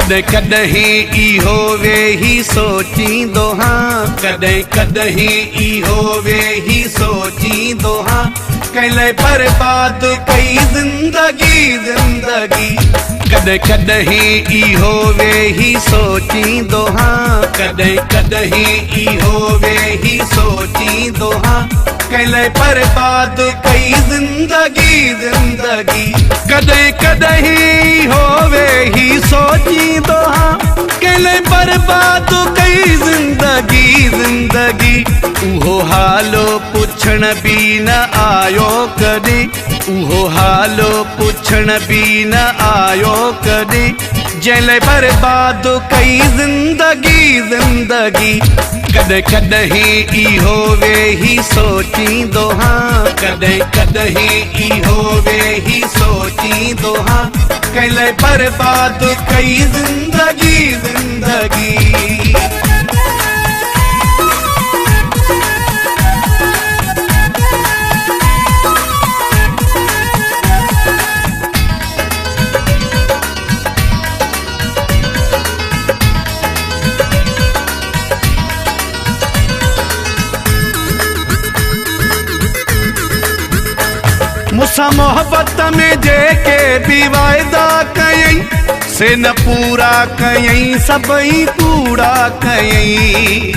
कदे कदहीं ई होवे ही सोचींदो हाँ, कदे कदहीं ई होवे ही सोचींदो हाँ। कैले बर्बाद कई जिंदगी जिंदगी, कदे कदहीं ई होवे ही सोचींदो हाँ, कदे कदहीं ई होवे ही सोचींदो हाँ। कैले बर्बाद कई जिंदगी जिंदगी, कदे कदहीं होवे ही सोचींदो हाँ। कैले बर्बाद कई जिंदगी जिंदगी, उहो हालो पुछण भी न आयो कदी, उहो हालो पुछण भी न आयो कदी। जैले बर्बाद कई जिंदगी जिंदगी, कदे कदहीं ई होवे ही सोचींदो हाँ, कदे कदहीं ई होवे ही सोचींदो हाँ। कैले बर्बाद कई जिंदगी जिंदगी। मुसा मोहब्बत में जेके भी वायदा कयई, से न पूरा कयई सबई कूड़ा कयई।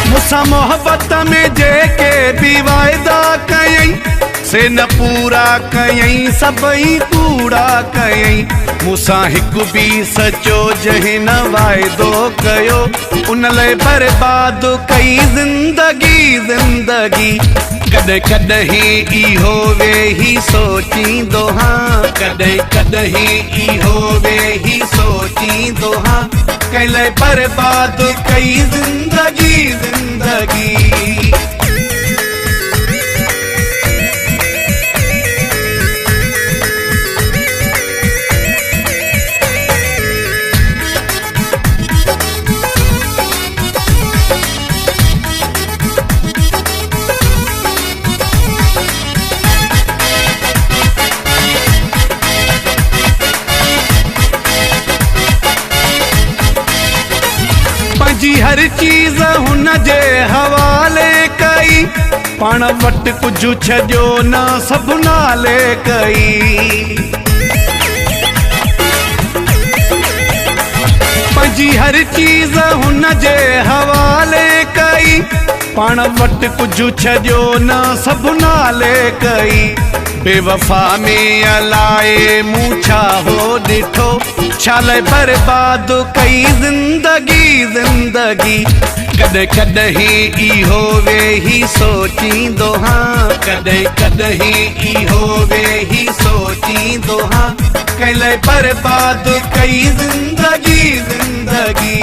मुसा मोहब्बत में जेके भी वायदा कयई, से न पूरा कयई सबई कूड़ा कयई। मुसा हिक भी सचो जहि न वायदो कयो, उन लाइ बर्बाद कई जिंदगी जिंदगी। कदे कदहीं ई होवे ही सोचींदो हाँ, कदे कदहीं ई होवे ही सोचींदो हाँ। कैले बर्बाद कई जिंदगी जिंदगी। जी हर चीज हुन जे हवाले कई, पाण वट कुछ छजो न सब नाले कई। जी हर चीज हुन जे हवाले कई, पाण वट कुछ छजो न सब नाले कई। बेवफा में अलाए मूछा हो डिठो, छाले बर्बाद कई जिंदगी जिंदगी। कदे कदहीं ई होवे ही सोचींदो हाँ, कदे कदहीं ई होवे ही सोचींदो हाँ। कैले बर्बाद कई जिंदगी जिंदगी।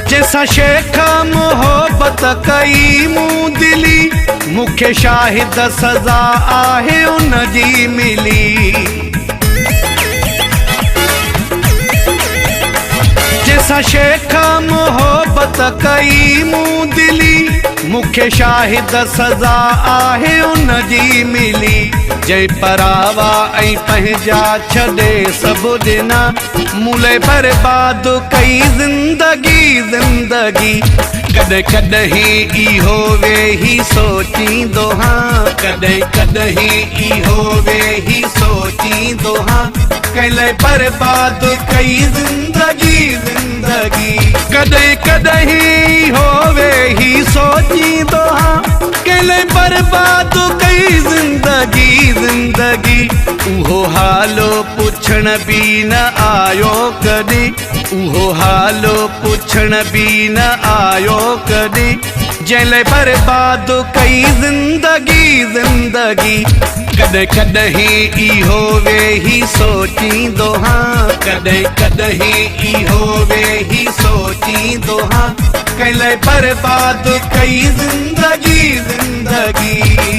जैसा शेख मोहब्बत कई मूं दिली, मुखे शाहिद सजा आहे उन जी मिली। जैसा शेख मोहब्बत कई मूं दिली, मुखे शाहिद सजा आहे उन जी मिली। जय परावा ऐं पंहिंजा छॾे सभु ॾिना, मूले बर्बाद कई जिंदगी जिंदगी। कदे कदहीं ई होवे ही सोचींदो हाँ, कदे कदहीं ई होवे ही सोचींदो हाँ। कैले बर्बाद कई जिंदगी जिंदगी, कदे कदहीं होवे ही सोचींदो हाँ। कैले बर्बाद कई जिंदगी जिंदगी, उहो हालो पुछण भी न आयो कदी, उहो हालो पुछण भी न आयो कदी। जैले बर्बाद कई जिंदगी जिंदगी, कदे कदहीं ई होवे ही सोचींदो हाँ, कदे कदहीं ई होवे ही सोचींदो हाँ। कैले बर्बाद कई जिंदगी जिंदगी।